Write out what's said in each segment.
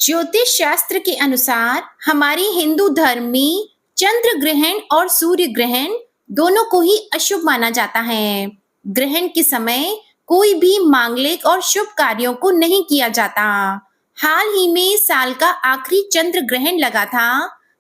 ज्योतिष शास्त्र के अनुसार हमारे हिंदू धर्म में चंद्र ग्रहण और सूर्य ग्रहण दोनों को ही अशुभ माना जाता है। ग्रहण के समय कोई भी मांगलिक और शुभ कार्यों को नहीं किया जाता। हाल ही में साल का आखिरी चंद्र ग्रहण लगा था।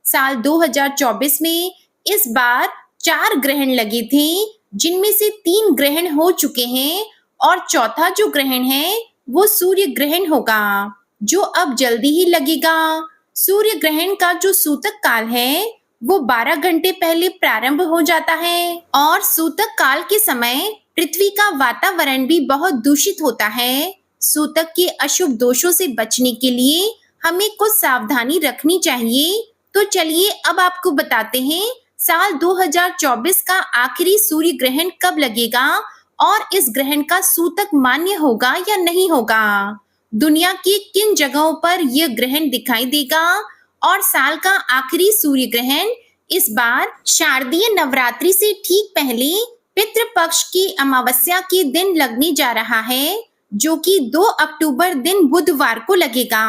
साल 2024 में इस बार 4 ग्रहण लगे थे, जिनमें से 3 ग्रहण हो चुके हैं और चौथा जो ग्रहण है वो सूर्य ग्रहण होगा, जो अब जल्दी ही लगेगा। सूर्य ग्रहण का जो सूतक काल है वो 12 घंटे पहले प्रारंभ हो जाता है और सूतक काल के समय पृथ्वी का वातावरण भी बहुत दूषित होता है। सूतक के अशुभ दोषों से बचने के लिए हमें कुछ सावधानी रखनी चाहिए। तो चलिए अब आपको बताते हैं साल 2024 का आखिरी सूर्य ग्रहण कब लगेगा और इस ग्रहण का सूतक मान्य होगा या नहीं होगा। दुनिया की किन जगहों पर यह ग्रहण दिखाई देगा और साल का आखिरी सूर्य ग्रहण इस बार शारदीय नवरात्रि से ठीक पहले पितृपक्ष की अमावस्या के दिन लगने जा रहा है, जो कि 2 अक्टूबर दिन बुधवार को लगेगा।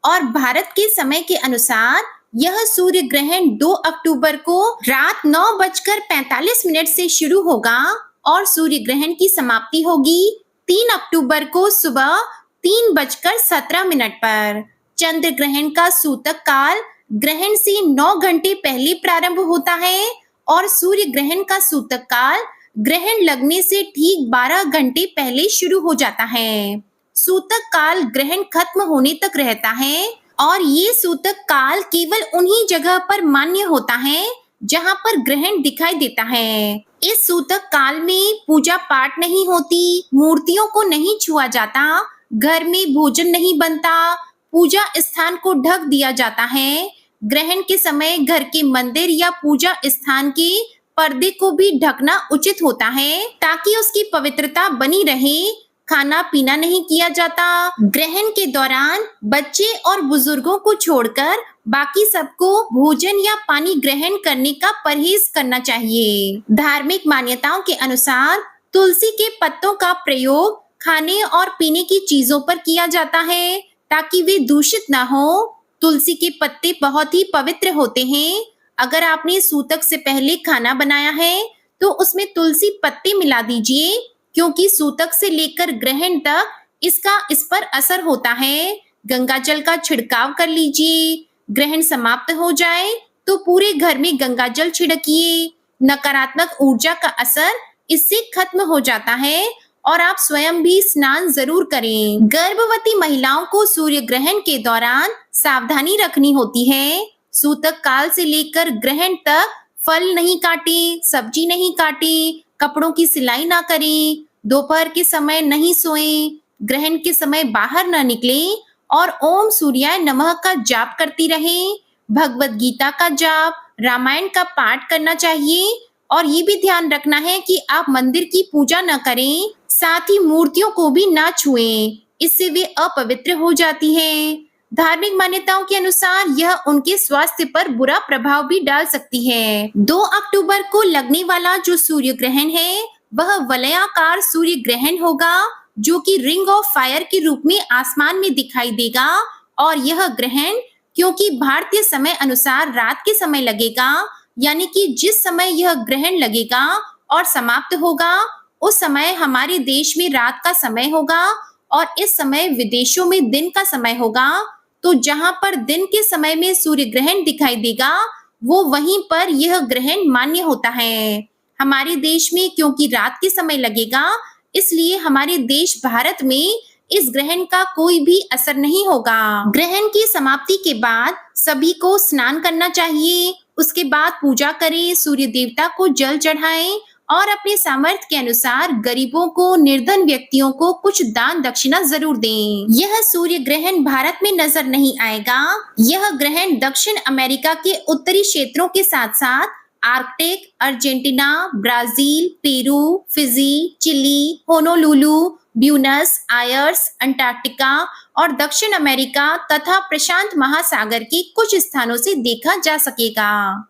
और भारत के समय के अनुसार यह सूर्य ग्रहण 2 अक्टूबर को रात 9:45 से शुरू होगा और सूर्य ग्रहण की समाप्ति होगी 3 अक्टूबर को सुबह 3:17 पर। चंद्र ग्रहण का सूतक काल ग्रहण से 9 घंटे पहले प्रारंभ होता है और सूर्य ग्रहण का सूतक काल ग्रहण लगने से ठीक 12 घंटे पहले शुरू हो जाता है। सूतक काल ग्रहण खत्म होने तक रहता है और ये सूतक काल केवल उन्हीं जगह पर मान्य होता है जहां पर ग्रहण दिखाई देता है। इस सूतक काल में पूजा पाठ नहीं होती, मूर्तियों को नहीं छुआ जाता, घर में भोजन नहीं बनता, पूजा स्थान को ढक दिया जाता है। ग्रहण के समय घर के मंदिर या पूजा स्थान के पर्दे को भी ढकना उचित होता है ताकि उसकी पवित्रता बनी रहे। खाना पीना नहीं किया जाता। ग्रहण के दौरान बच्चे और बुजुर्गों को छोड़कर बाकी सबको भोजन या पानी ग्रहण करने का परहेज करना चाहिए। धार्मिक मान्यताओं के अनुसार तुलसी के पत्तों का प्रयोग खाने और पीने की चीजों पर किया जाता है ताकि वे दूषित ना हो। तुलसी के पत्ते बहुत ही पवित्र होते हैं। अगर आपने सूतक से पहले खाना बनाया है तो उसमें तुलसी पत्ते मिला दीजिए, क्योंकि सूतक से लेकर ग्रहण तक इसका इस पर असर होता है। गंगा जल का छिड़काव कर लीजिए। ग्रहण समाप्त हो जाए तो पूरे घर में गंगा जल छिड़किए। नकारात्मक ऊर्जा का असर इससे खत्म हो जाता है और आप स्वयं भी स्नान जरूर करें। गर्भवती महिलाओं को सूर्य ग्रहण के दौरान सावधानी रखनी होती है। सूतक काल से लेकर ग्रहण तक फल नहीं काटें, सब्जी नहीं काटें, कपड़ों की सिलाई ना करें, दोपहर के समय नहीं सोएं, ग्रहण के समय बाहर न निकलें और ओम सूर्याय नमः का जाप करती रहें। भगवत गीता का जाप, रामायण का पाठ करना चाहिए और ये भी ध्यान रखना है कि आप मंदिर की पूजा न करें, साथ ही मूर्तियों को भी ना छुएं, इससे वे अपवित्र हो जाती हैं। धार्मिक मान्यताओं के अनुसार यह उनके स्वास्थ्य पर बुरा प्रभाव भी डाल सकती है। 2 अक्टूबर को लगने वाला जो सूर्य ग्रहण है वह वलयाकार सूर्य ग्रहण होगा, जो कि रिंग ऑफ फायर के रूप में आसमान में दिखाई देगा। और यह ग्रहण क्योंकि भारतीय समय अनुसार रात के समय लगेगा, यानी कि जिस समय यह ग्रहण लगेगा और समाप्त होगा उस समय हमारे देश में रात का समय होगा और इस समय विदेशों में दिन का समय होगा। तो जहां पर दिन के समय में सूर्य ग्रहण दिखाई देगा वो वहीं पर यह ग्रहण मान्य होता है। हमारे देश में क्योंकि रात के समय लगेगा, इसलिए हमारे देश भारत में इस ग्रहण का कोई भी असर नहीं होगा। ग्रहण की समाप्ति के बाद सभी को स्नान करना चाहिए। उसके बाद पूजा करें, सूर्य देवता को जल चढ़ाएं और अपने सामर्थ्य के अनुसार गरीबों को, निर्धन व्यक्तियों को कुछ दान दक्षिणा जरूर दें। यह सूर्य ग्रहण भारत में नजर नहीं आएगा। यह ग्रहण दक्षिण अमेरिका के उत्तरी क्षेत्रों के साथ साथ Arctic, Argentina, Brazil, Peru, Fiji, Chile, Honolulu, Buenos Aires, Antarctica और दक्षिण अमेरिका तथा प्रशांत महासागर के कुछ स्थानों से देखा जा सकेगा।